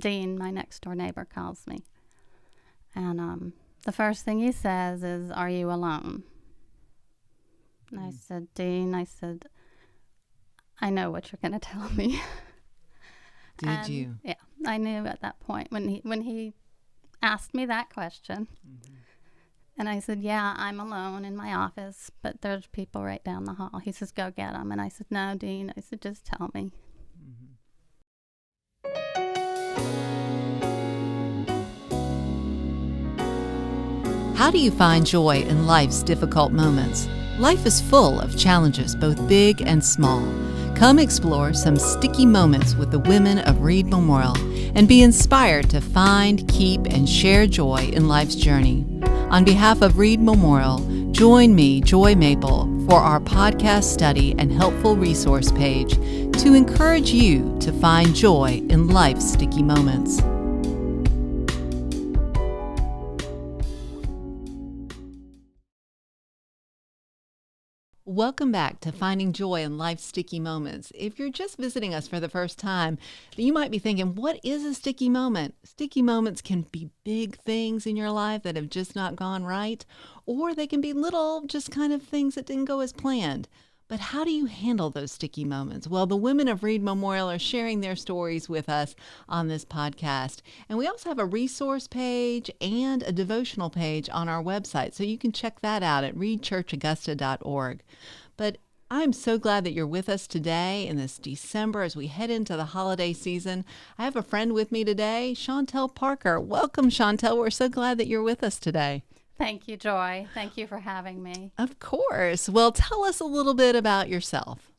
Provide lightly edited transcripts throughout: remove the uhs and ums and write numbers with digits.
Dean, my next door neighbor, calls me. And the first thing he says is, "Are you alone?" And I said, "Dean," I said, "I know what you're going to tell me." Did you? Yeah, I knew at that point when he asked me that question. Mm-hmm. And I said, "Yeah, I'm alone in my office, but there's people right down the hall." He says, "Go get them." And I said, "No, Dean." I said, "Just tell me." How do you find joy in life's difficult moments? Life is full of challenges, both big and small. Come explore some sticky moments with the women of Reed Memorial and be inspired to find, keep, and share joy in life's journey. On behalf of Reed Memorial, join me, Joy Maple, for our podcast study and helpful resource page to encourage you to find joy in life's sticky moments. Welcome back to Finding Joy in Life's Sticky Moments. If you're just visiting us for the first time, you might be thinking, what is a sticky moment? Sticky moments can be big things in your life that have just not gone right, or they can be little, just kind of things that didn't go as planned. But how do you handle those sticky moments? Well, the women of Reed Memorial are sharing their stories with us on this podcast. And we also have a resource page and a devotional page on our website, so you can check that out at reedchurchaugusta.org. But I'm so glad that you're with us today in this December as we head into the holiday season. I have a friend with me today, Shawntel Parker. Welcome, Shawntel. We're so glad that you're with us today. Thank you, Joy. Thank you for having me. Of course. Well, tell us a little bit about yourself.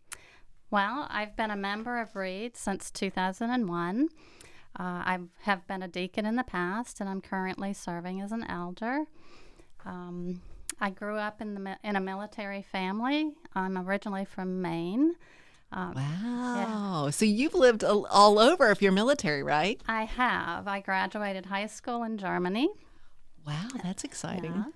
Well, I've been a member of Reed since 2001. I have been a deacon in the past, and I'm currently serving as an elder. I grew up in a military family. I'm originally from Maine. Wow. Yeah. So you've lived all over if you're military, right? I have. I graduated high school in Germany. Wow, that's exciting. Yeah.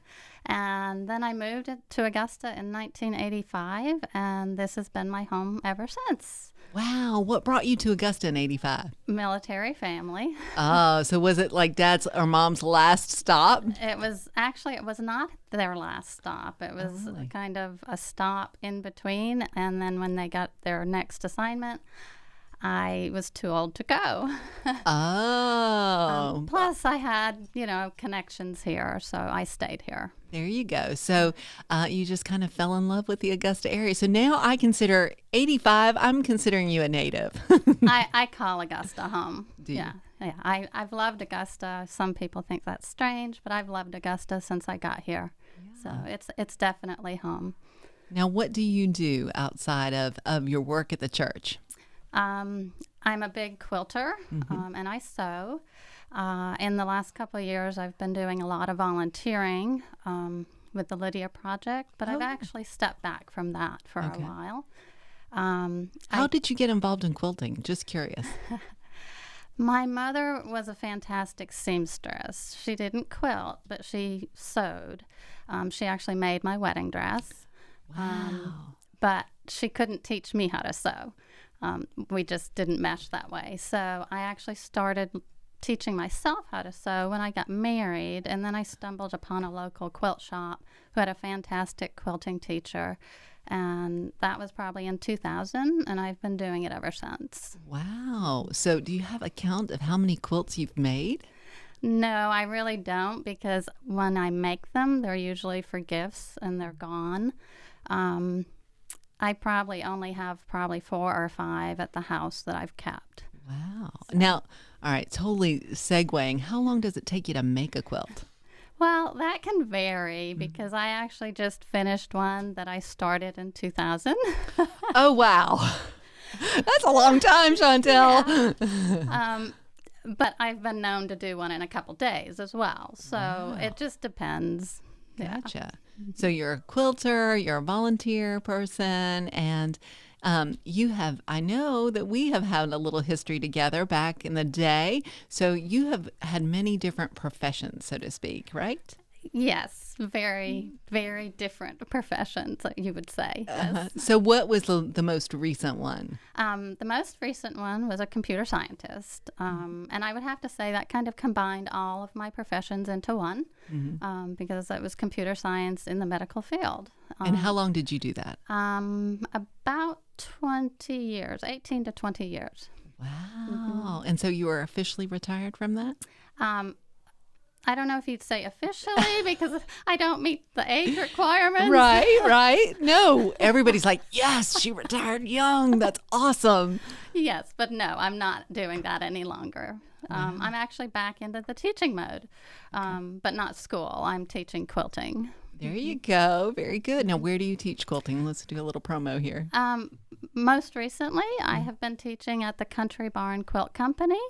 And then I moved to Augusta in 1985, and this has been my home ever since. Wow, what brought you to Augusta in 85? Military family. Oh, so was it like dad's or mom's last stop? It was not their last stop. It was kind of a stop in between, and then when they got their next assignment, I was too old to go. Oh. Plus, I had, connections here, so I stayed here. There you go. So you just kind of fell in love with the Augusta area. So now I consider 85, I'm considering you a native. I call Augusta home. Do you? Yeah. I've loved Augusta. Some people think that's strange, but I've loved Augusta since I got here. Yeah. So it's definitely home. Now, what do you do outside of your work at the church? I'm a big quilter, and I sew. In the last couple of years, I've been doing a lot of volunteering with the Lydia Project, but I've actually stepped back from that for a while. How did you get involved in quilting? Just curious. My mother was a fantastic seamstress. She didn't quilt, but she sewed. She actually made my wedding dress. Wow. But she couldn't teach me how to sew. We just didn't mesh that way. So I actually started teaching myself how to sew when I got married, and then I stumbled upon a local quilt shop who had a fantastic quilting teacher, and that was probably in 2000, and I've been doing it ever since. Wow. So do you have a count of how many quilts you've made? No, I really don't, because when I make them, they're usually for gifts and they're gone. I probably only have 4 or 5 at the house that I've kept. Wow. So. Now, all right, totally segueing. How long does it take you to make a quilt? Well, that can vary because I actually just finished one that I started in 2000. Oh, wow. That's a long time, Shawntel. Yeah. But I've been known to do one in a couple days as well. So It just depends. Gotcha. Yeah. So you're a quilter, you're a volunteer person, and I know that we have had a little history together back in the day. So you have had many different professions, so to speak, right? Yes, very, very different professions, you would say. Yes. So what was the most recent one? The most recent one was a computer scientist. And I would have to say that kind of combined all of my professions into one because it was computer science in the medical field. And how long did you do that? About 20 years, 18 to 20 years. Wow. And so you were officially retired from that? I don't know if you'd say officially because I don't meet the age requirements. Right. No, everybody's like, yes, she retired young. That's awesome. Yes, but no, I'm not doing that any longer. I'm actually back into the teaching mode, but not school. I'm teaching quilting. There you go. Very good. Now, where do you teach quilting? Let's do a little promo here. Most recently, I have been teaching at the Country Barn Quilt Company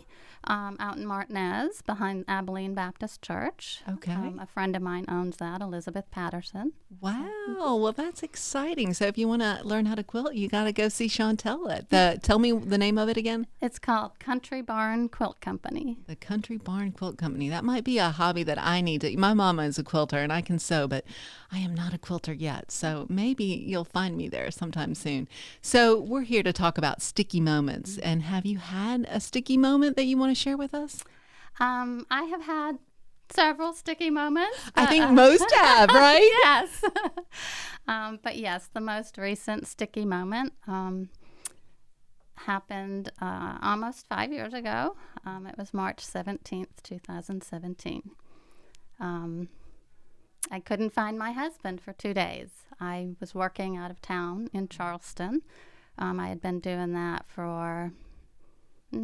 out in Martinez behind Abilene Baptist Church. Okay. A friend of mine owns that, Elizabeth Patterson. Wow. Well, that's exciting. So if you want to learn how to quilt, you got to go see Shawntel. Tell me the name of it again. It's called Country Barn Quilt Company. The Country Barn Quilt Company. That might be a hobby that I need to. My mama is a quilter and I can sew, but I am not a quilter yet. So maybe you'll find me there sometime soon. So we're here to talk about sticky moments. And have you had a sticky moment that you want to share with us? I have had several sticky moments. I think most have, right? Yes. But yes, the most recent sticky moment happened almost 5 years ago. It was March 17th, 2017. I couldn't find my husband for 2 days. I was working out of town in Charleston. I had been doing that for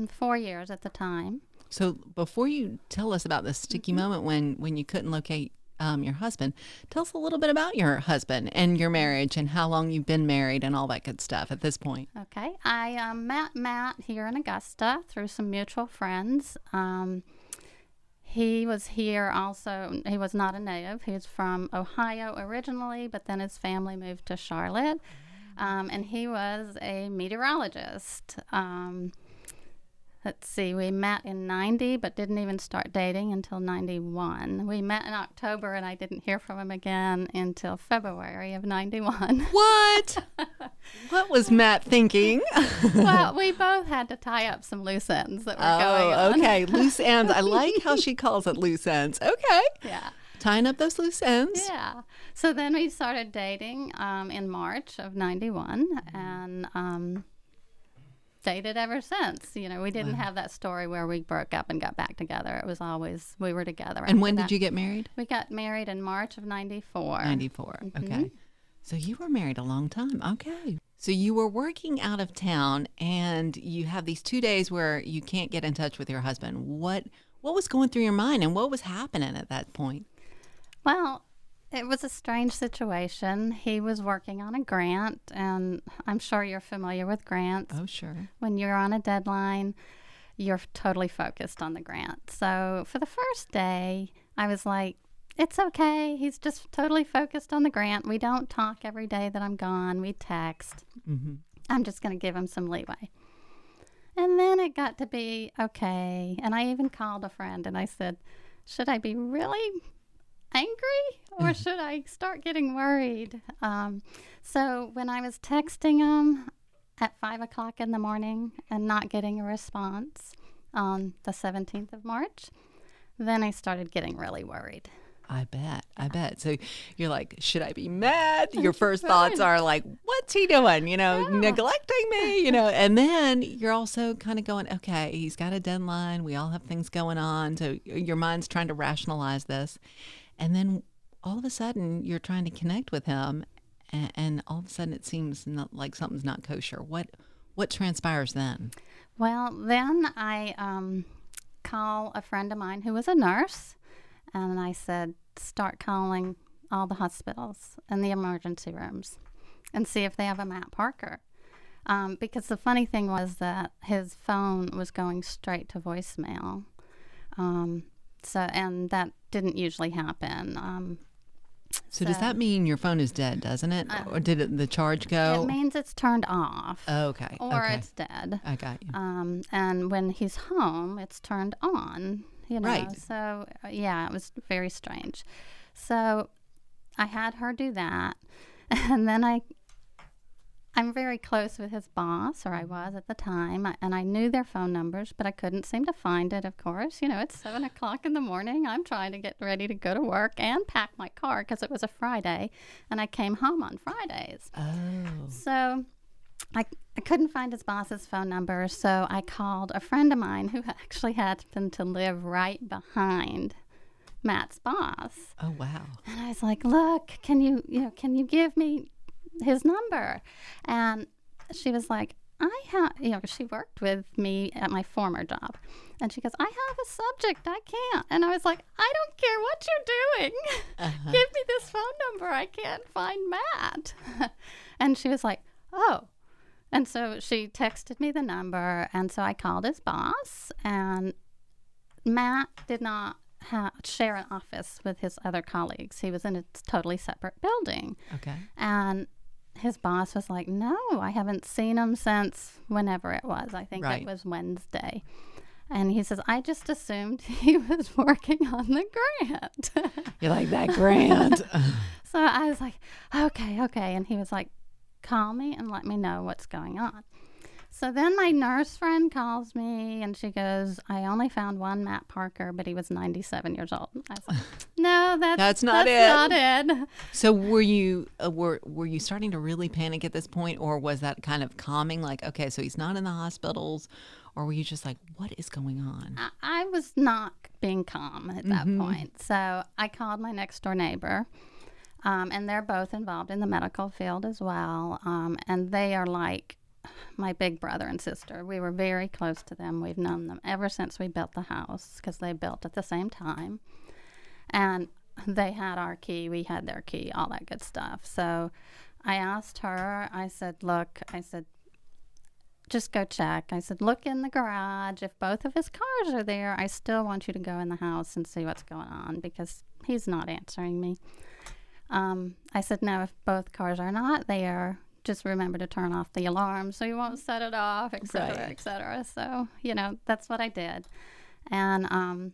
4 years at the time. So before you tell us about the sticky moment when you couldn't locate your husband, tell us a little bit about your husband and your marriage and how long you've been married and all that good stuff at this point. Okay. I met Matt here in Augusta through some mutual friends. He was here also. He was not a native. He was from Ohio originally, but then his family moved to Charlotte. And he was a meteorologist. Let's see, we met in 90, but didn't even start dating until 91. We met in October, and I didn't hear from him again until February of 91. What? What was Matt thinking? Well, we both had to tie up some loose ends that were going on. Okay, loose ends. I like how she calls it loose ends. Okay. Yeah. Tying up those loose ends. Yeah. So then we started dating in March of 91, and dated ever since. You know, we didn't have that story where we broke up and got back together. It was always we were together. And when did you get married? We got married in March of 94. 94. Okay. So you were married a long time. Okay. So you were working out of town and you have these 2 days where you can't get in touch with your husband. What was going through your mind and what was happening at that point? Well, it was a strange situation. He was working on a grant, and I'm sure you're familiar with grants. Oh, sure. When you're on a deadline, you're totally focused on the grant. So for the first day, I was like, it's okay. He's just totally focused on the grant. We don't talk every day that I'm gone. We text. I'm just going to give him some leeway. And then it got to be okay. And I even called a friend and I said, should I be really angry or should I start getting worried? So when I was texting him at 5 o'clock in the morning and not getting a response on the 17th of March, then I started getting really worried. I bet. So you're like, should I be mad? Your first thoughts are like, what's he doing? You know, neglecting me, you know, and then you're also kind of going, okay, he's got a deadline. We all have things going on. So your mind's trying to rationalize this. And then all of a sudden you're trying to connect with him and all of a sudden it seems not like something's not kosher. What transpires then? Well, then I call a friend of mine who was a nurse, and I said, start calling all the hospitals and the emergency rooms and see if they have a Matt Parker. Because the funny thing was that his phone was going straight to voicemail. And that didn't usually happen. So does that mean your phone is dead, doesn't it? Or did the charge go? It means it's turned off. Okay. Or it's dead. I got you. And when he's home, it's turned on, you know. Right. So, yeah, it was very strange. So I had her do that. And then I'm very close with his boss, or I was at the time, and I knew their phone numbers, but I couldn't seem to find it, of course. You know, it's 7 o'clock in the morning. I'm trying to get ready to go to work and pack my car because it was a Friday, and I came home on Fridays. Oh. So I couldn't find his boss's phone number, so I called a friend of mine who actually happened to live right behind Matt's boss. Oh, wow. And I was like, look, can you give me his number? And she was like, she worked with me at my former job. And she goes, I have a subject. I can't. And I was like, I don't care what you're doing. Give me this phone number. I can't find Matt. And she was like, oh. And so she texted me the number. And so I called his boss. And Matt did not share an office with his other colleagues. He was in a totally separate building. Okay. And his boss was like, no, I haven't seen him since whenever it was. I think it was Wednesday. And he says, I just assumed he was working on the grant. You're like, that grant. So I was like, okay. And he was like, call me and let me know what's going on. So then my nurse friend calls me and she goes, I only found one Matt Parker, but he was 97 years old. I was like, no, that's not it. So were you starting to really panic at this point, or was that kind of calming? Like, okay, so he's not in the hospitals, or were you just like, what is going on? I was not being calm at that point. So I called my next door neighbor, and they're both involved in the medical field as well. And they are like my big brother and sister. We were very close to them. We've known them ever since we built the house because they built at the same time. And they had our key, we had their key, all that good stuff. So I asked her, I said, just go check. I said, look in the garage. If both of his cars are there, I still want you to go in the house and see what's going on because he's not answering me. I said, no, if both cars are not there, just remember to turn off the alarm so you won't set it off, et cetera, et cetera. So, that's what I did. And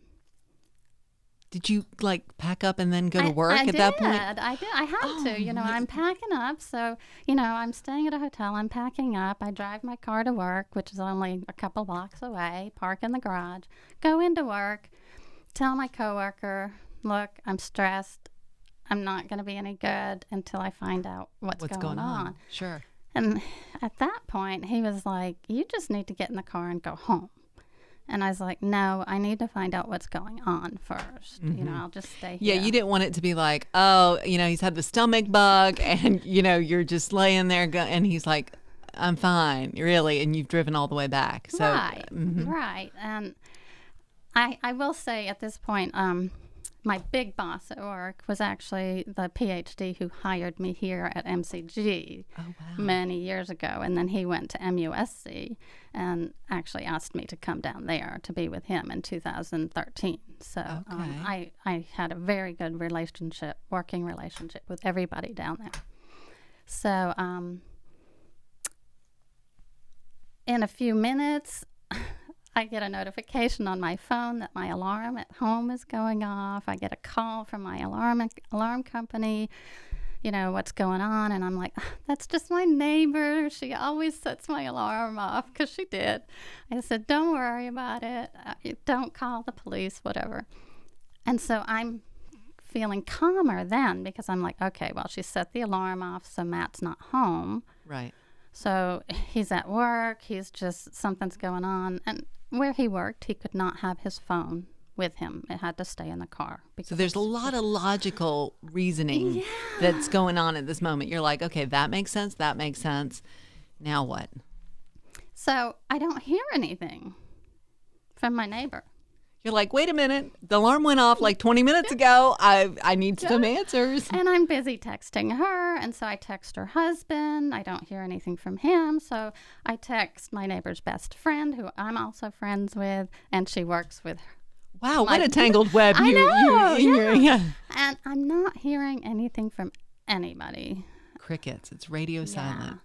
did you like pack up and then go to work at that point? I did. I had to. I'm packing up. So, I'm staying at a hotel. I'm packing up. I drive my car to work, which is only a couple blocks away, park in the garage, go into work, tell my coworker, look, I'm stressed. I'm not going to be any good until I find out what's going on. Sure. And at that point, he was like, you just need to get in the car and go home. And I was like, no, I need to find out what's going on first. I'll just stay here. Yeah, you didn't want it to be like, oh, he's had the stomach bug and, you're just laying there and he's like, I'm fine, really. And you've driven all the way back. So, right. And I will say at this point, my big boss at work was actually the PhD who hired me here at MCG many years ago. And then he went to MUSC and actually asked me to come down there to be with him in 2013. So I had a very good working relationship with everybody down there. So in a few minutes, I get a notification on my phone that my alarm at home is going off. I get a call from my alarm company, what's going on. And I'm like, that's just my neighbor. She always sets my alarm off because she did. I said, don't worry about it. Don't call the police, whatever. And so I'm feeling calmer then because I'm like, okay, well, she set the alarm off, so Matt's not home. Right. So he's at work. Something's going on. And where he worked, he could not have his phone with him. It had to stay in the car. So there's a lot of logical reasoning that's going on at this moment. You're like, okay, that makes sense. That makes sense. Now what? So I don't hear anything from my neighbor. You're like, wait a minute. The alarm went off like 20 minutes ago. I need some answers. And I'm busy texting her. And so I text her husband. I don't hear anything from him. So I text my neighbor's best friend, who I'm also friends with, and she works with her. Wow, what a tangled web. I know. And I'm not hearing anything from anybody. Crickets. It's radio silent.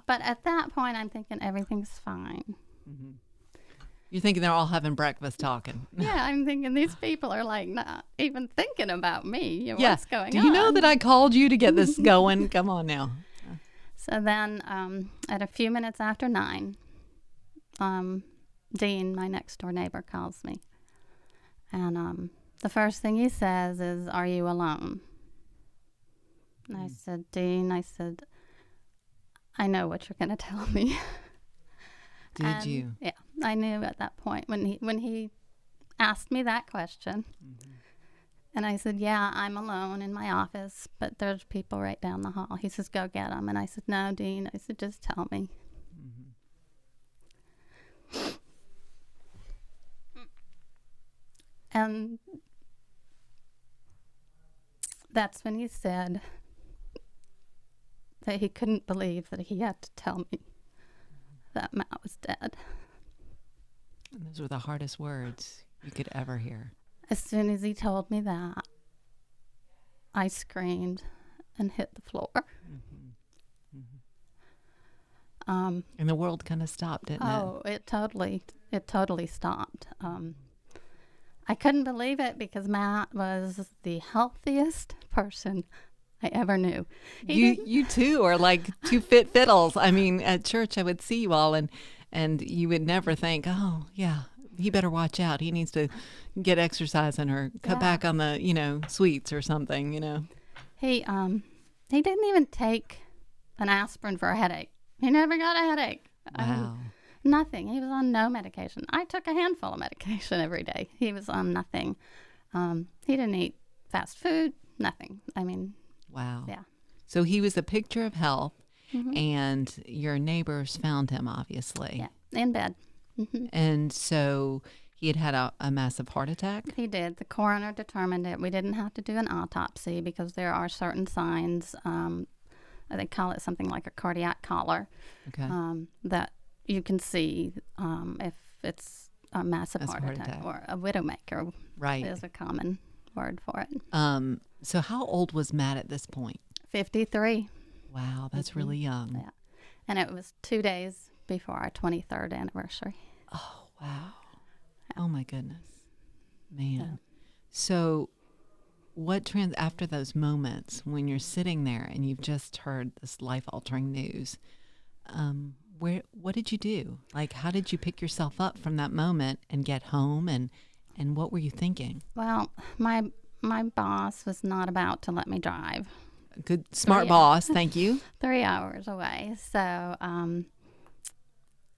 But at that point, I'm thinking everything's fine. You're thinking they're all having breakfast talking. Yeah, I'm thinking these people are like not even thinking about me. Yeah. What's going Do on? you know that I called you to get this going? Come on now. So then at a few minutes after 9, Dean, my next door neighbor, calls me. And the first thing he says is, "Are you alone?" And I said, "Dean," I said, "I know what you're going to tell me." Did you? Yeah, I knew at that point when he asked me that question. And I said, "Yeah, I'm alone in my office, but there's people right down the hall." He says, "Go get them." And I said, "No, Dean." I said, "Just tell me." And that's when he said that he couldn't believe that he had to tell me that Matt was dead. And those were the hardest words you could ever hear. As soon as he told me that, I screamed and hit the floor. And the world kind of stopped, didn't it? Oh, it totally stopped. I couldn't believe it because Matt was the healthiest person I ever knew. You too are like two fit fiddles. I mean, at church I would see you all and you would never think, "Oh, yeah, he better watch out. He needs to get exercising or cut back on the, sweets or something, He didn't even take an aspirin for a headache. He never got a headache. Wow. Nothing. He was on no medication. I took a handful of medication every day. He was on nothing. He didn't eat fast food, nothing. I mean, wow. Yeah. So he was a picture of health, and your neighbors found him, obviously. Yeah, in bed. And so he had a massive heart attack? He did. The coroner determined it. We didn't have to do an autopsy because there are certain signs, they call it something like a cardiac collar, that you can see if it's a massive heart attack or a widowmaker. Right. Is a common word for it. So how old was Matt at this point? 53. Wow, that's really young. Yeah. And it was 2 days before our 23rd anniversary. Oh, wow. Oh, my goodness. Man. Yeah. So after those moments when you're sitting there and you've just heard this life-altering news, what did you do? Like, how did you pick yourself up from that moment and get home, and what were you thinking? Well, my boss was not about to let me drive. Good, smart boss. Thank you. 3 hours away. So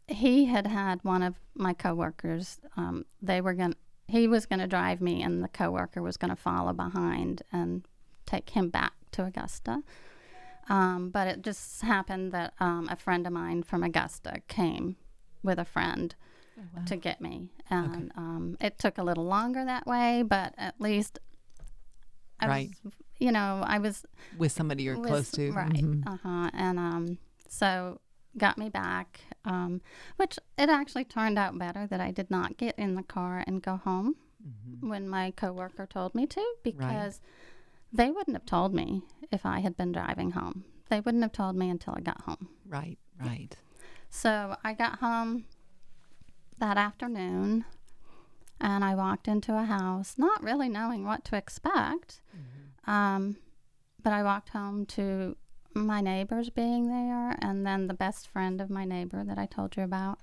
he had one of my coworkers. He was going to drive me, and the coworker was going to follow behind and take him back to Augusta. But it just happened that a friend of mine from Augusta came with a friend to get me. And it took a little longer that way, but at least I was with somebody you're close to. Right. And so got me back, which it actually turned out better that I did not get in the car and go home when my coworker told me to, because they wouldn't have told me if I had been driving home. They wouldn't have told me until I got home. Right. So I got home that afternoon, and I walked into a house, not really knowing what to expect. But I walked home to my neighbors being there, and then the best friend of my neighbor that I told you about.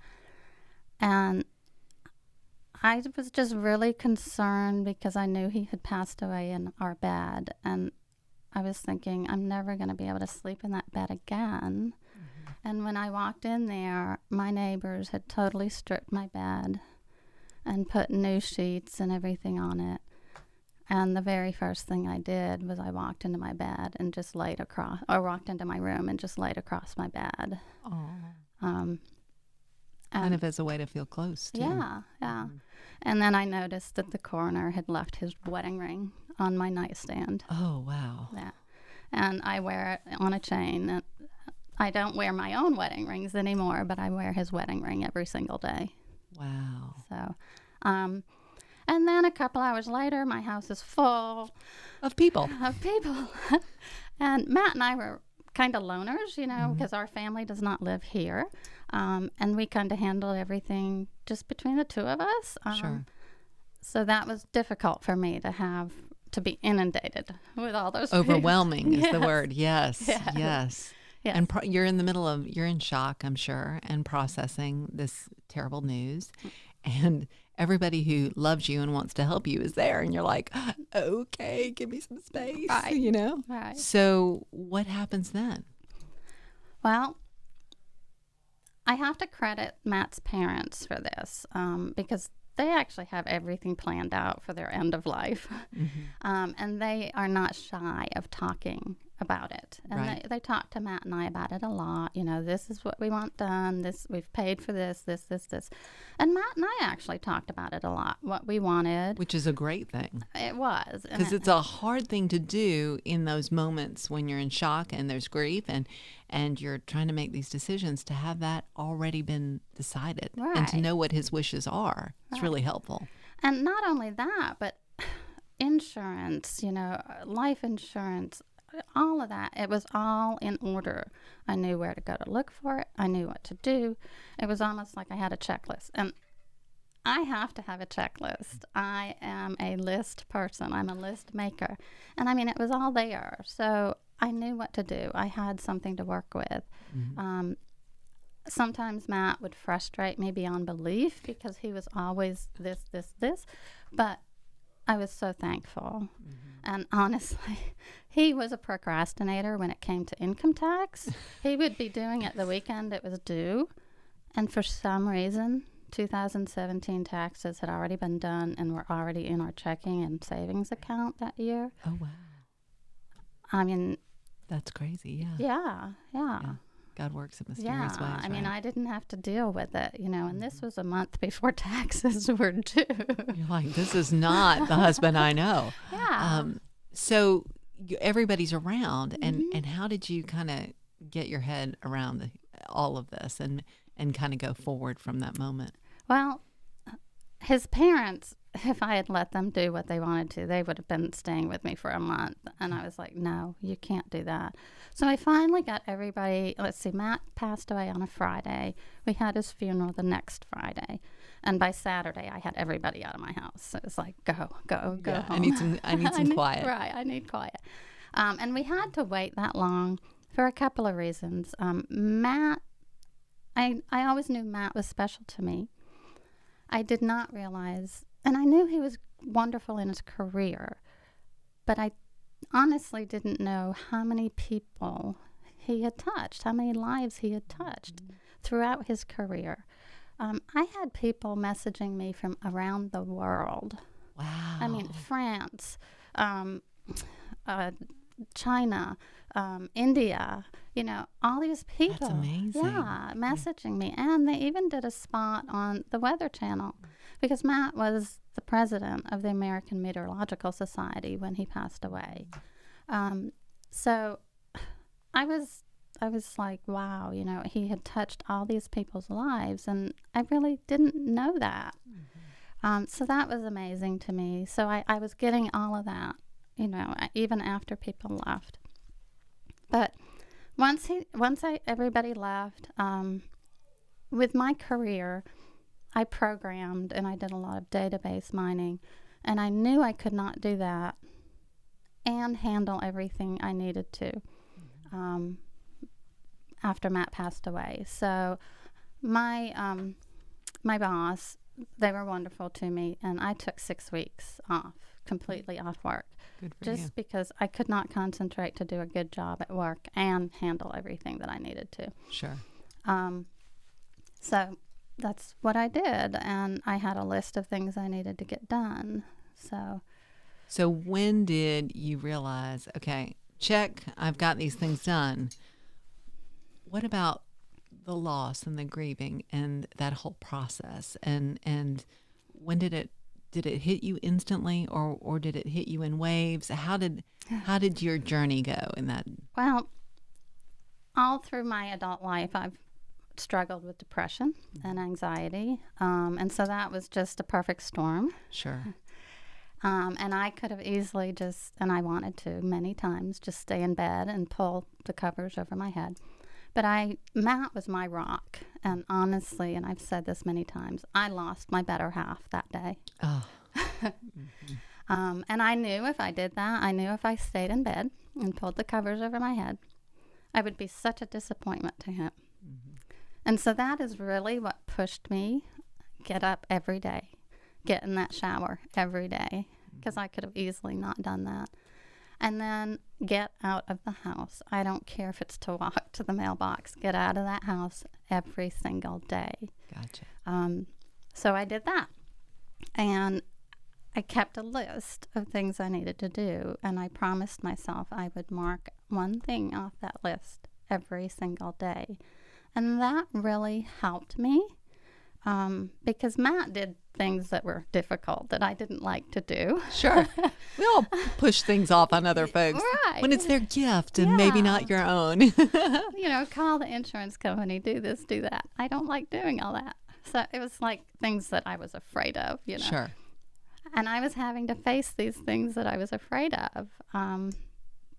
And I was just really concerned because I knew he had passed away in our bed. And I was thinking, I'm never going to be able to sleep in that bed again. And when I walked in there, my neighbors had totally stripped my bed and put new sheets and everything on it. And the very first thing I did was I walked into my bed and just walked into my room and just laid across my bed. Oh. Kind of as a way to feel close, too. Yeah. And then I noticed that the coroner had left his wedding ring on my nightstand. Oh, wow. Yeah. And I wear it on a chain. I don't wear my own wedding rings anymore, but I wear his wedding ring every single day. Wow. So, and then a couple hours later, my house is full of people. And Matt and I were kind of loners, because our family does not live here. And we kind of handled everything just between the two of us. Sure. So that was difficult for me to be inundated with all those Overwhelming people. is the Yes. word. Yes. Yes. Yes. Yes. And you're you're in shock, I'm sure, and processing this terrible news. And everybody who loves you and wants to help you is there. And you're like, okay, give me some space, Right. Right. So what happens then? Well, I have to credit Matt's parents for this because they actually have everything planned out for their end of life. And they are not shy of talking about it. And Right. they talk to Matt and I about it a lot. This is what we want done. We've paid for this. And Matt and I actually talked about it a lot, what we wanted. Which is a great thing. It was. Because it's a hard thing to do in those moments when you're in shock and there's grief and you're trying to make these decisions, to have that already been decided and to Right. know what his wishes are. It's really helpful. And not only that, but insurance, life insurance, all of that. It was all in order. I knew where to go to look for it. I knew what to do. It was almost like I had a checklist. And I have to have a checklist. I am a list person. I'm a list maker. And I mean, it was all there. So I knew what to do. I had something to work with. Sometimes Matt would frustrate me beyond belief because he was always this. But I was so thankful. And honestly, he was a procrastinator when it came to income tax. He would be doing it the weekend it was due. And for some reason, 2017 taxes had already been done and were already in our checking and savings account that year. Oh, wow. I mean, That's crazy. Yeah. yeah. Yeah. God works in mysterious ways. I mean, right? I didn't have to deal with it, and this was a month before taxes were due. You're like, this is not the husband I know. Yeah. So everybody's around, and how did you kind of get your head around all of this and kind of go forward from that moment? Well, his parents, if I had let them do what they wanted to, they would have been staying with me for a month. And I was like, no, you can't do that. So I finally got everybody. Let's see, Matt passed away on a Friday. We had his funeral the next Friday. And by Saturday, I had everybody out of my house. So it was like, go home. I need some quiet. Right, I need quiet. And we had to wait that long for a couple of reasons. Matt, I always knew Matt was special to me. I did not realize, and I knew he was wonderful in his career, but I honestly didn't know how many people he had touched, how many lives he had touched throughout his career. I had people messaging me from around the world. Wow. I mean, France, China, India, all these people. That's amazing. Yeah, messaging me. And they even did a spot on the Weather Channel because Matt was the president of the American Meteorological Society when he passed away. So I was like, wow, he had touched all these people's lives, and I really didn't know that. So that was amazing to me. So I was getting all of that, even after people left. But once everybody left, with my career, I programmed and I did a lot of database mining, and I knew I could not do that and handle everything I needed to after Matt passed away. So my boss, they were wonderful to me, and I took 6 weeks off, completely off work. Good for Just you. because I could not concentrate to do a good job at work and handle everything that I needed to. Sure. So that's what I did, and I had a list of things I needed to get done. So when did you realize, okay, check, I've got these things done. What about the loss and the grieving and that whole process? And when did it hit you instantly, or did it hit you in waves? How did your journey go in that? Well, all through my adult life, I've struggled with depression and anxiety, and so that was just a perfect storm. Sure. And I could have easily and I wanted to many times, just stay in bed and pull the covers over my head. But Matt was my rock. And honestly, and I've said this many times, I lost my better half that day. Oh. And I knew if I did that, I knew if I stayed in bed and pulled the covers over my head, I would be such a disappointment to him. And so that is really what pushed me get up every day, get in that shower every day, because I could have easily not done that. And then get out of the house. I don't care if it's to walk to the mailbox. Get out of that house every single day. Gotcha. So I did that. And I kept a list of things I needed to do. And I promised myself I would mark one thing off that list every single day. And that really helped me. Because Matt did things that were difficult that I didn't like to do. Sure. We all push things off on other folks. Right. When it's their gift and maybe not your own. Call the insurance company, do this, do that. I don't like doing all that. So it was like things that I was afraid of, Sure. And I was having to face these things that I was afraid of.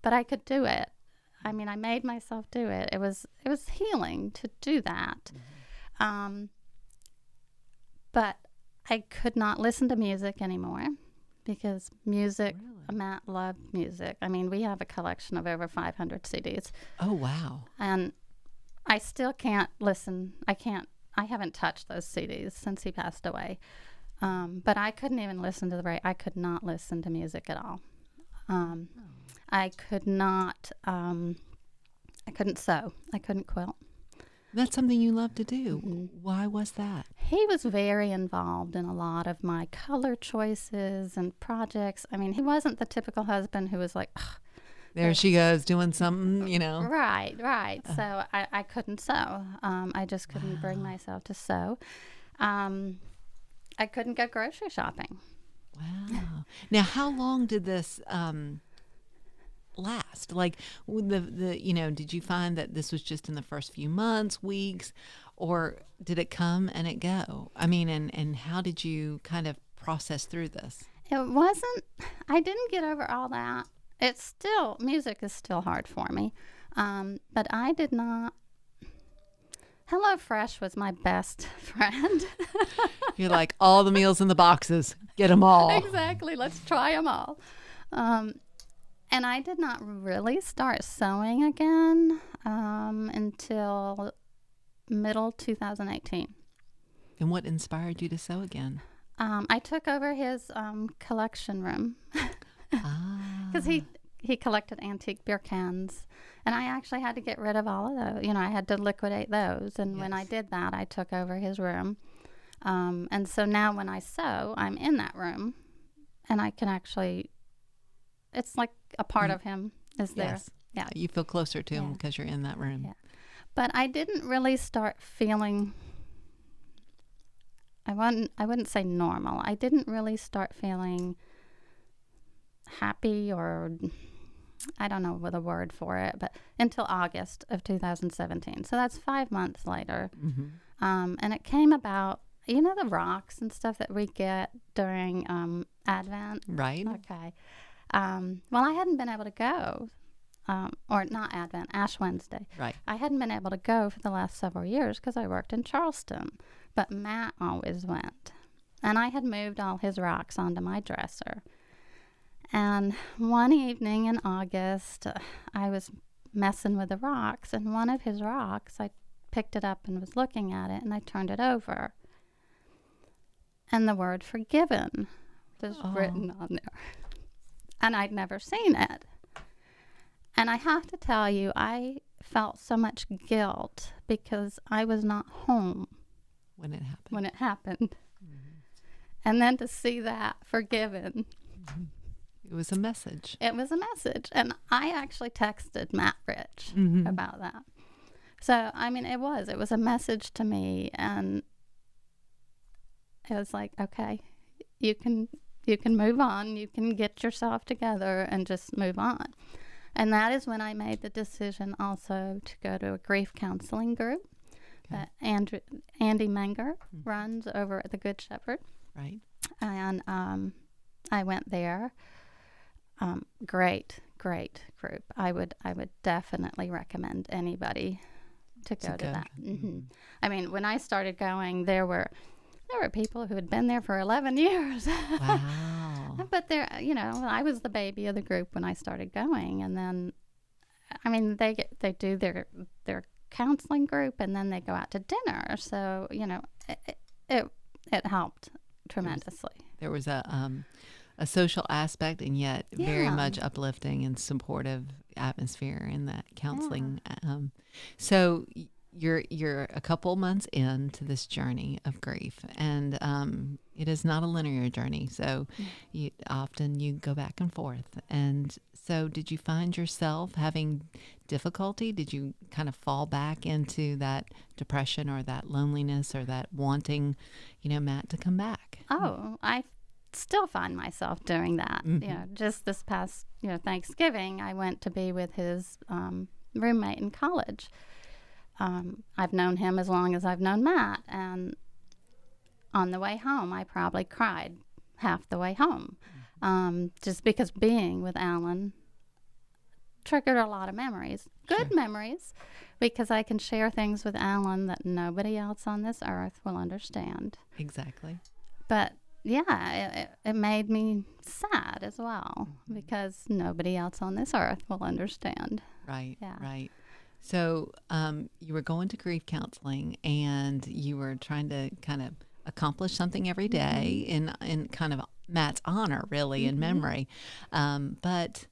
But I could do it. I mean, I made myself do it. It was healing to do that. But I could not listen to music anymore because music, Really? Matt loved music. I mean, we have a collection of over 500 CDs. Oh, wow. And I still can't listen. I haven't touched those CDs since he passed away. But I couldn't even listen to the radio. I could not listen to music at all. I could not, I couldn't sew. I couldn't quilt. That's something you love to do. Mm-hmm. Why was that? He was very involved in a lot of my color choices and projects. I mean, he wasn't the typical husband who was like, ugh. There she goes doing something, Right. So I couldn't sew. I just couldn't bring myself to sew. I couldn't go grocery shopping. Wow. Now, how long did this last? Like, did you find that this was just in the first few months, weeks, or did it come and it go? I mean, and how did you kind of process through this? I didn't get over all that. Music is still hard for me. But I did not. HelloFresh was my best friend. You're like, all the meals in the boxes, get them all. Exactly. Let's try them all. And I did not really start sewing again until middle 2018. And what inspired you to sew again? I took over his collection room because he collected antique beer cans, and I actually had to get rid of all of those. I had to liquidate those, and when I did that, I took over his room. And so now when I sew, I'm in that room, and I can actually, it's like a part of him is there. Yes. Yeah. You feel closer to him because you're in that room. Yeah. But I didn't really start feeling, I wouldn't say normal. I didn't really start feeling happy, or I don't know what the word for it, but until August of 2017. So that's 5 months later. Mm-hmm. And it came about, the rocks and stuff that we get during Advent. Right. Okay. Well, I hadn't been able to go, or not Advent, Ash Wednesday. Right. I hadn't been able to go for the last several years because I worked in Charleston, but Matt always went. And I had moved all his rocks onto my dresser. And one evening in August, I was messing with the rocks, and one of his rocks, I picked it up and was looking at it, and I turned it over. And the word forgiven was written on there. And I'd never seen it. And I have to tell you, I felt so much guilt because I was not home when it happened. Mm-hmm. And then to see that forgiven. Mm-hmm. It was a message. It was a message. And I actually texted Matt Rich mm-hmm. about that. So, I mean, it was a message to me. And it was like, okay, you can move on. You can get yourself together and just move on. And that is when I made the decision also to go to a grief counseling group that Andy Menger runs over at the Good Shepherd. Right. And I went there. Great group. I would definitely recommend anybody to go to go. that. I mean, when I started going, there were people who had been there for 11 years. Wow. But I was the baby of the group when I started going, and then, I mean, they do their counseling group, and then they go out to dinner. So it helped tremendously. There was a social aspect, and yet very much uplifting and supportive atmosphere in that counseling. So you're a couple months into this journey of grief, and it is not a linear journey. So often you go back and forth. And so did you find yourself having difficulty? Did you kind of fall back into that depression or that loneliness or that wanting, Matt to come back? Oh, I still find myself doing that. Just this past, Thanksgiving, I went to be with his roommate in college. I've known him as long as I've known Matt, and on the way home, I probably cried half the way home, just because being with Alan triggered a lot of memories, good memories, because I can share things with Alan that nobody else on this earth will understand. Exactly. But yeah, it made me sad as well, because nobody else on this earth will understand. Right. Yeah. Right. So you were going to grief counseling, and you were trying to kind of accomplish something every day in kind of Matt's honor, really, in memory. But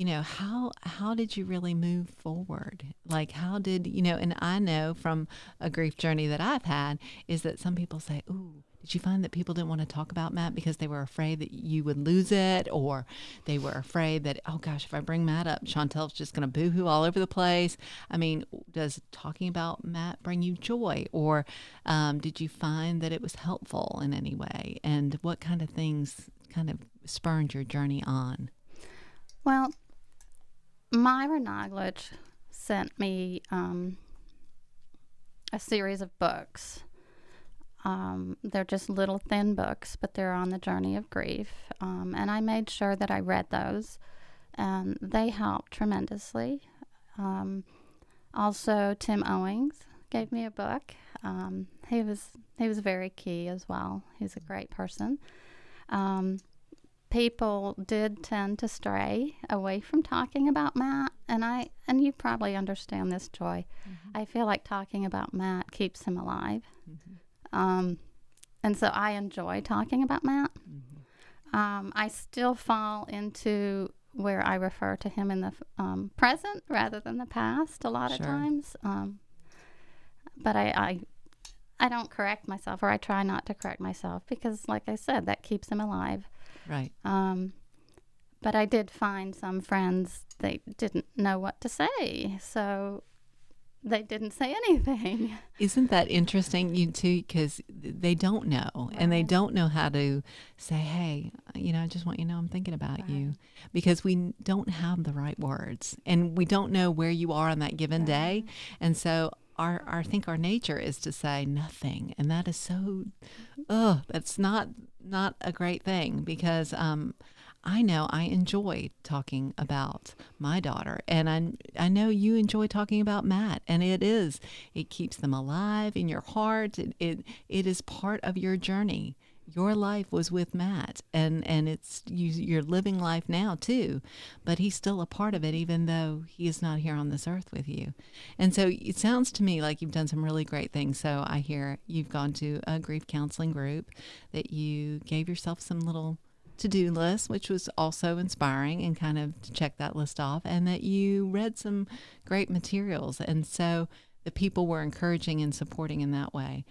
how did you really move forward? Like, how did and I know from a grief journey that I've had is that some people say, "Ooh, did you find that people didn't want to talk about Matt because they were afraid that you would lose it, or they were afraid that, oh gosh, if I bring Matt up, Shawntel's just going to boohoo all over the place"? I mean, does talking about Matt bring you joy, or did you find that it was helpful in any way? And what kind of things kind of spurred your journey on? Well, Myra Noglage sent me a series of books. They're just little thin books, but they're on the journey of grief. And I made sure that I read those, and they helped tremendously. Also, Tim Owings gave me a book. He was very key as well. He's a great person. People did tend to stray away from talking about Matt, and you probably understand this, Joy. I feel like talking about Matt keeps him alive. And so I enjoy talking about Matt. I still fall into where I refer to him in the present rather than the past a lot of times. But I don't correct myself, or I try not to correct myself, because, like I said, that keeps him alive. Right. But I did find some friends, they didn't know what to say, so they didn't say anything. Isn't that interesting, you too? Because they don't know, and they don't know how to say, "Hey, I just want you to know I'm thinking about you," because we don't have the right words, and we don't know where you are on that given day, and so I think our nature is to say nothing, and that is so, that's not a great thing, because I know I enjoy talking about my daughter, and I know you enjoy talking about Matt, and it keeps them alive in your heart. It is part of your journey. Your life was with Matt, and you're living life now too, but he's still a part of it, even though he is not here on this earth with you. And so it sounds to me like you've done some really great things. So I hear you've gone to a grief counseling group, that you gave yourself some little to-do list, which was also inspiring, and kind of to check that list off, and that you read some great materials. And so the people were encouraging and supporting in that way.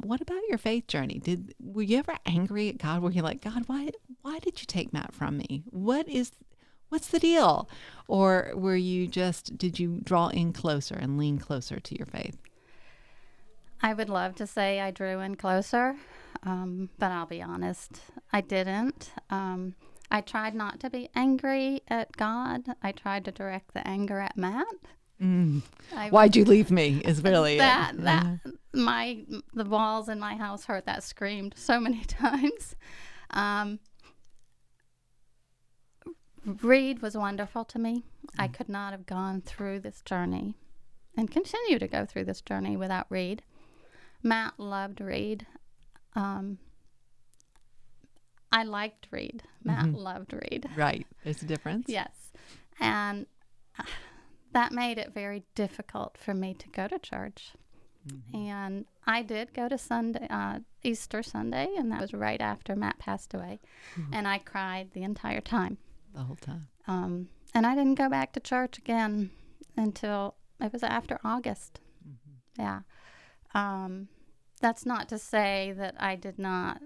What about your faith journey? Were you ever angry at God? Were you like, "God, why did you take Matt from me? What's the deal?" Or did you draw in closer and lean closer to your faith? I would love to say I drew in closer, but I'll be honest, I didn't. I tried not to be angry at God. I tried to direct the anger at Matt. Why'd you leave me is really the walls in my house heard that screamed so many times. Reed was wonderful to me. I could not have gone through this journey and continue to go through this journey without Reed. Matt loved Reed. I liked Reed. Matt loved Reed. Right. There's a difference. Yes. And that made it very difficult for me to go to church. And I did go to Sunday, Easter Sunday, and that was right after Matt passed away. And I cried the entire time. The whole time. And I didn't go back to church again until it was after August. Yeah. That's not to say that I did not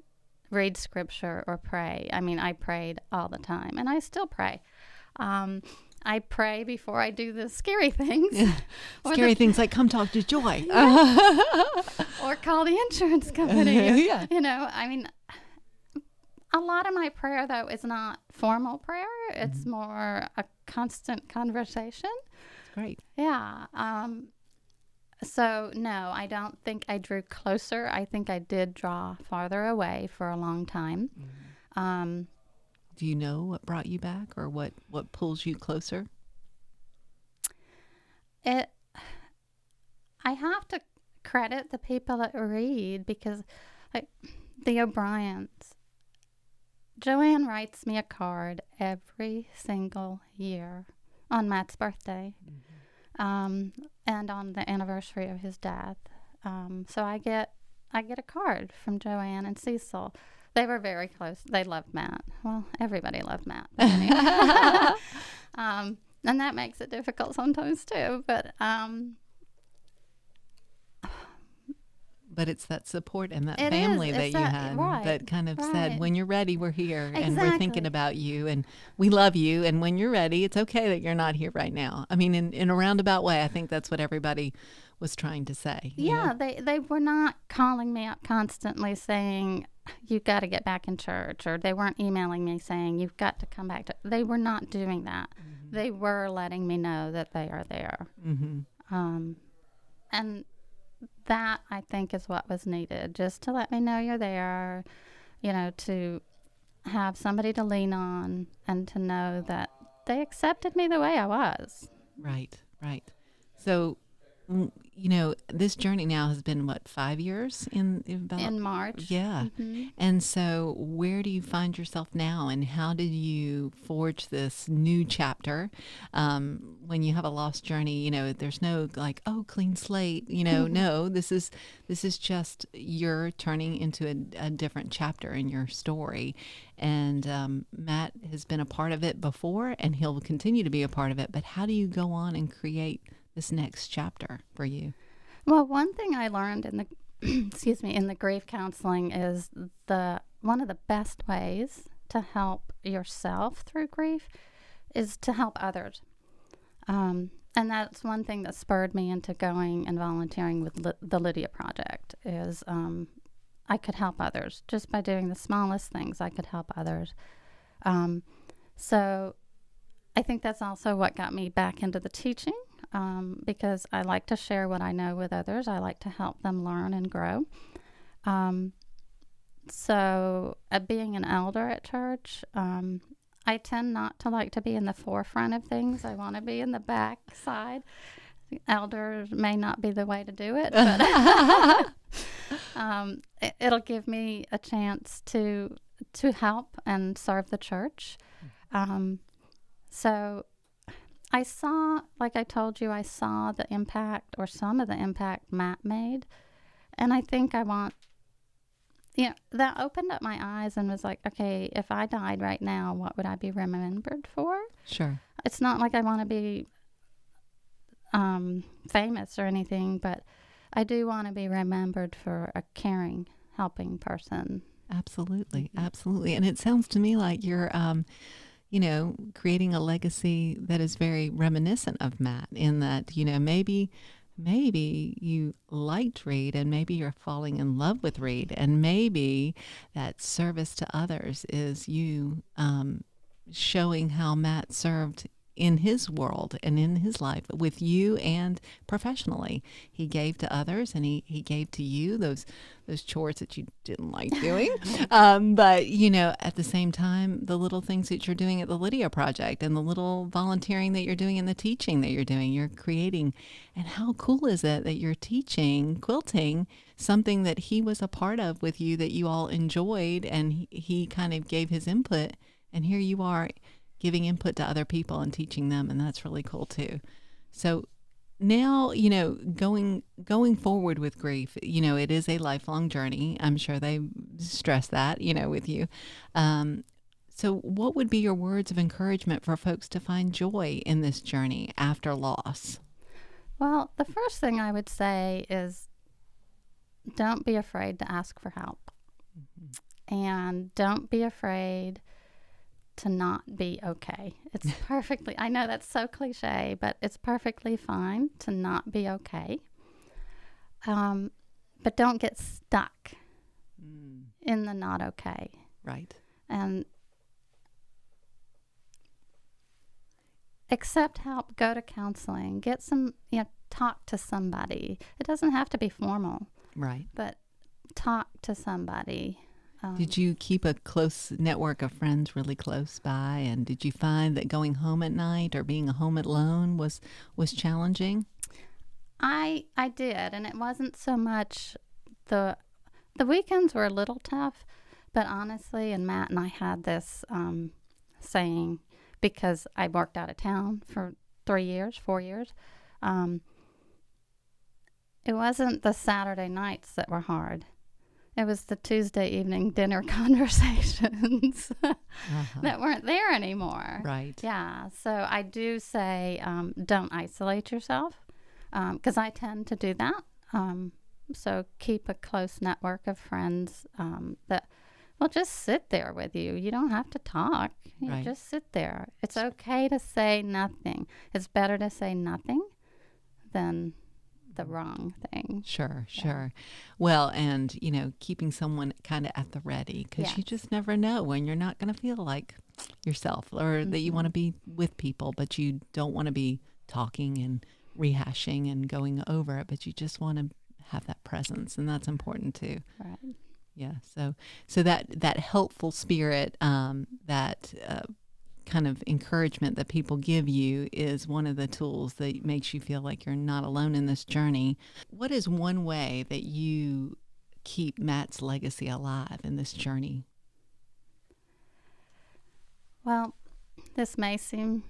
read scripture or pray. I mean, I prayed all the time, and I still pray. I pray before I do the scary things. Scary things like come talk to Joy. Or call the insurance company. Yeah. You know, I mean, a lot of my prayer, though, is not formal prayer. It's more a constant conversation. Great. Yeah. So, no, I don't think I drew closer. I think I did draw farther away for a long time. Do you know what brought you back or what pulls you closer? I have to credit the people that read because, like, the O'Briens, Joanne writes me a card every single year on Matt's birthday. And on the anniversary of his death. So I get a card from Joanne and Cecil. They were very close. They loved Matt. Well, everybody loved Matt. But anyway. And that makes it difficult sometimes too. But it's that support and that It family is. that It's you that- had right, that kind of right. said, when you're ready, we're here and we're Exactly. thinking about you and we love you. And when you're ready, it's okay that you're not here right now. I mean, in a roundabout way, I think that's what everybody was trying to say. you Yeah, know? they were not calling me up constantly saying, you've got to get back in church, or they weren't emailing me saying, you've got to come back to. They were not doing that. They were letting me know that they are there. And that, I think, is what was needed, just to let me know you're there, you know, to have somebody to lean on and to know that they accepted me the way I was. Right. So, you know, this journey now has been, 5 years in March. Yeah. And so where do you find yourself now and how did you forge this new chapter? When you have a lost journey, you know, there's no like, oh, clean slate, you know, no, this is just you're turning into a different chapter in your story. And Matt has been a part of it before and he'll continue to be a part of it. But how do you go on and create this next chapter for you? Well, one thing I learned in the in the grief counseling is one of the best ways to help yourself through grief is to help others. And that's one thing that spurred me into going and volunteering with the Lydia Project is I could help others. Just by doing the smallest things, I could help others. So I think that's also what got me back into the teaching. Because I like to share what I know with others. I like to help them learn and grow. So being an elder at church, I tend not to like to be in the forefront of things. I want to be in the back side. Elders may not be the way to do it, but it'll give me a chance to help and serve the church. So I saw, like I told you, I saw the impact or some of the impact Matt made. And I think I want, that opened up my eyes and was like, okay, if I died right now, what would I be remembered for? Sure. It's not like I want to be famous or anything, but I do want to be remembered for a caring, helping person. Absolutely. Absolutely. And it sounds to me like you're, creating a legacy that is very reminiscent of Matt in that, maybe you liked Reed and maybe you're falling in love with Reed and maybe that service to others is you showing how Matt served in his world and in his life with you and professionally. He gave to others, and he gave to you those chores that you didn't like doing. But, at the same time, the little things that you're doing at the Lydia Project and the little volunteering that you're doing and the teaching that you're doing, you're creating. And how cool is it that you're teaching quilting, something that he was a part of with you that you all enjoyed, and he kind of gave his input, and here you are giving input to other people and teaching them, and that's really cool too. So now, going forward with grief, it is a lifelong journey. I'm sure they stress that, with you. So what would be your words of encouragement for folks to find joy in this journey after loss? Well, the first thing I would say is don't be afraid to ask for help. Mm-hmm. And don't be afraid to not be okay. It's perfectly, I know that's so cliche, but it's perfectly fine to not be okay. But don't get stuck in the not okay. Right. And accept help, go to counseling, get some, talk to somebody. It doesn't have to be formal. Right. But talk to somebody. Did you keep a close network of friends really close by? And did you find that going home at night or being home alone was challenging? I did, and it wasn't so much the weekends were a little tough, but honestly, and Matt and I had this saying, because I worked out of town for 4 years, it wasn't the Saturday nights that were hard. It was the Tuesday evening dinner conversations that weren't there anymore. Right. Yeah. So I do say don't isolate yourself, because I tend to do that. So keep a close network of friends that will just sit there with you. You don't have to talk. You Right. just sit there. It's okay to say nothing. It's better to say nothing than the wrong thing. Sure. Well, and, keeping someone kind of at the ready, because you just never know when you're not going to feel like yourself, or that you want to be with people, but you don't want to be talking and rehashing and going over it, but you just want to have that presence, and that's important too. Right. Yeah. So that helpful spirit, that kind of encouragement that people give you is one of the tools that makes you feel like you're not alone in this journey. What is one way that you keep Matt's legacy alive in this journey? Well, this may seem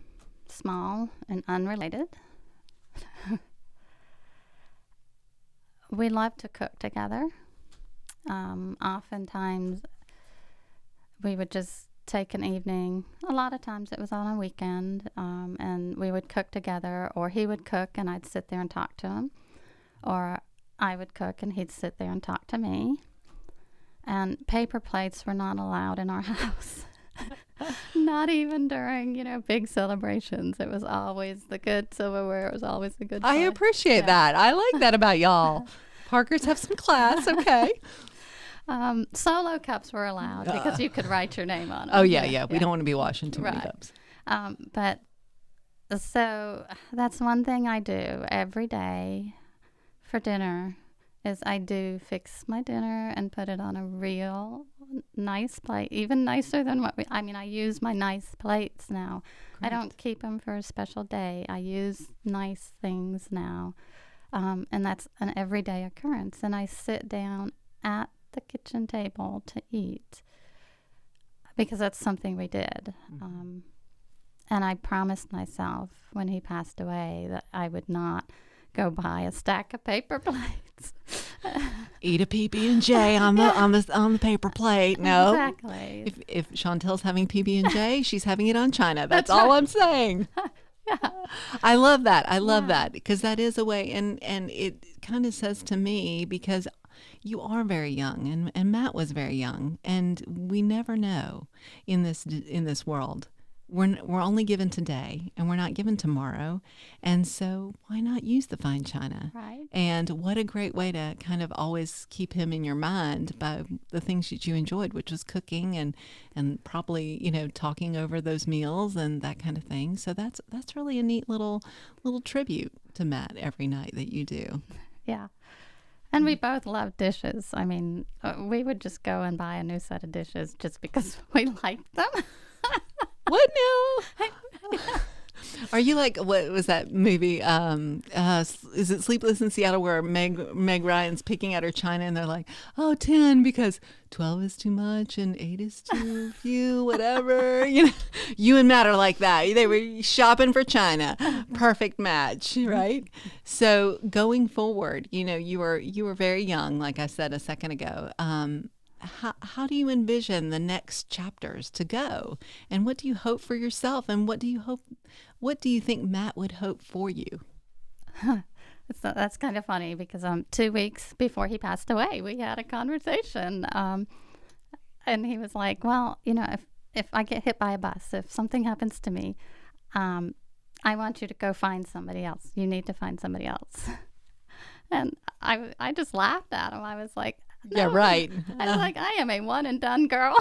small and unrelated. We love to cook together. Oftentimes, we would just take an evening. A lot of times it was on a weekend, and we would cook together, or he would cook and I'd sit there and talk to him, or I would cook and he'd sit there and talk to me. And paper plates were not allowed in our house. Not even during, big celebrations. It was always the good silverware. It was always the good I choice. appreciate that. I like that about y'all. Parkers have some class. Okay. Solo cups were allowed because you could write your name on them. Oh, yeah. We don't want to be washing too many Right. cups. But so that's one thing I do every day for dinner is I do fix my dinner and put it on a real nice plate, even nicer than I use my nice plates now. Great. I don't keep them for a special day. I use nice things now. And that's an everyday occurrence. And I sit down at the kitchen table to eat because that's something we did. Mm-hmm. And I promised myself when he passed away that I would not go buy a stack of paper plates. Eat a PB&J on the paper plate. No. Exactly. If Shawntell's having PB&J, she's having it on China. That's all right. I'm saying. Yeah. I love that. I love that because that is a way, and it kind of says to me, because you are very young, and Matt was very young, and we never know in this world we're only given today, and we're not given tomorrow. And so why not use the fine china? Right. And what a great way to kind of always keep him in your mind by the things that you enjoyed, which was cooking and probably, talking over those meals and that kind of thing. So that's really a neat little tribute to Matt every night that you do. Yeah. And we both love dishes. I mean, we would just go and buy a new set of dishes just because we liked them. What now? Are you like, what was that movie? Is it Sleepless in Seattle, where Meg Ryan's picking at her china and they're like, oh, 10 because 12 is too much and 8 is too few, whatever. You and Matt are like that. They were shopping for china. Perfect match, right? So going forward, you were very young, like I said a second ago. How do you envision the next chapters to go? And what do you hope for yourself? And what do you think Matt would hope for you? That's kind of funny because 2 weeks before he passed away, we had a conversation. And he was like, well, if I get hit by a bus, if something happens to me, I want you to go find somebody else. You need to find somebody else. And I just laughed at him. I was like, no. Yeah, right. I was like, I am a one and done girl.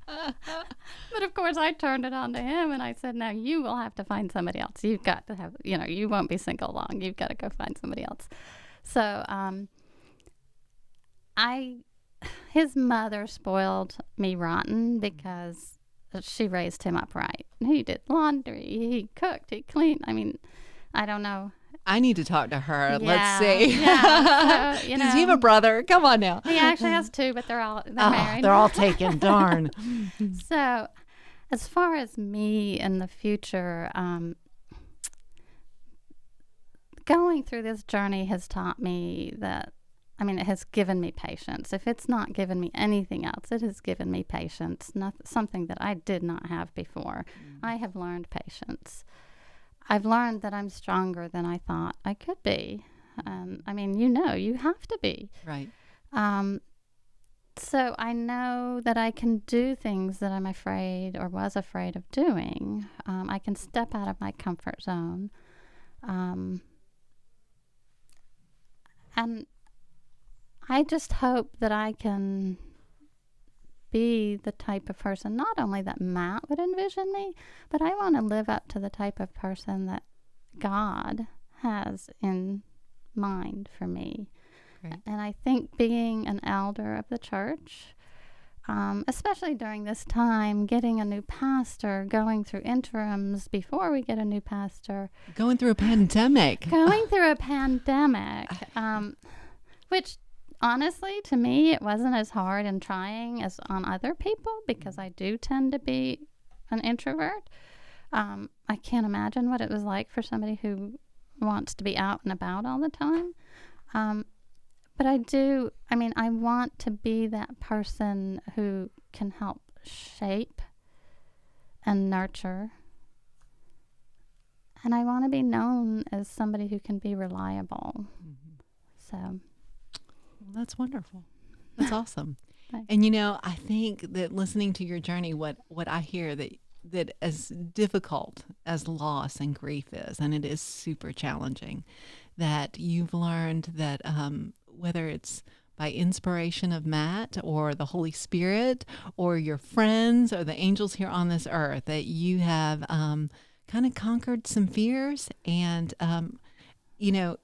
But of course, I turned it on to him and I said, no, you will have to find somebody else. You've got to have, you won't be single long. You've got to go find somebody else. So his mother spoiled me rotten because she raised him up right. He did laundry. He cooked. He cleaned. I mean, I don't know. I need to talk to her. Yeah, Let's see. Yeah. So, Does he have a brother? Come on now. He actually has 2, but they're married. They're all taken. Darn. So, as far as me in the future, going through this journey has taught me that, it has given me patience. If it's not given me anything else, it has given me patience, something that I did not have before. I have learned patience. I've learned that I'm stronger than I thought I could be. You have to be. Right. So I know that I can do things that I'm afraid or was afraid of doing. I can step out of my comfort zone. And I just hope that I can be the type of person, not only that Matt would envision me, but I want to live up to the type of person that God has in mind for me. Right. And I think being an elder of the church, especially during this time, getting a new pastor, going through interims before we get a new pastor. Going through a pandemic. Which honestly, to me, it wasn't as hard and trying as on other people because I do tend to be an introvert. I can't imagine what it was like for somebody who wants to be out and about all the time. But I want to be that person who can help shape and nurture. And I want to be known as somebody who can be reliable. Mm-hmm. So... Well, that's wonderful. That's awesome. And I think that listening to your journey, what I hear that as difficult as loss and grief is, and it is super challenging, that you've learned that whether it's by inspiration of Matt or the Holy Spirit or your friends or the angels here on this earth, that you have kind of conquered some fears and,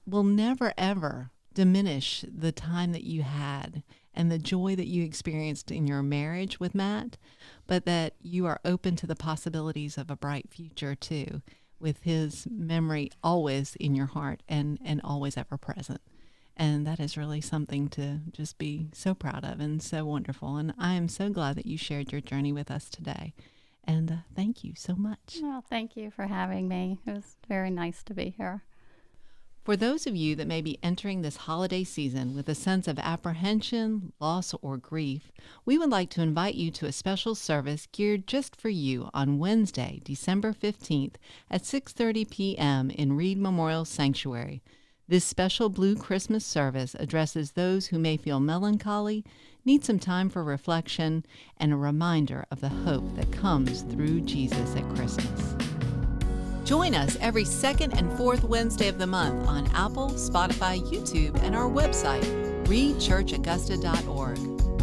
will never, ever diminish the time that you had and the joy that you experienced in your marriage with Matt, but that you are open to the possibilities of a bright future too, with his memory always in your heart and always ever present. And that is really something to just be so proud of and so wonderful. And I am so glad that you shared your journey with us today. And thank you so much. Well, thank you for having me. It was very nice to be here. For those of you that may be entering this holiday season with a sense of apprehension, loss, or grief, we would like to invite you to a special service geared just for you on Wednesday, December 15th at 6:30 p.m. in Reed Memorial Sanctuary. This special Blue Christmas service addresses those who may feel melancholy, need some time for reflection, and a reminder of the hope that comes through Jesus at Christmas. Join us every second and fourth Wednesday of the month on Apple, Spotify, YouTube, and our website, readchurchaugusta.org.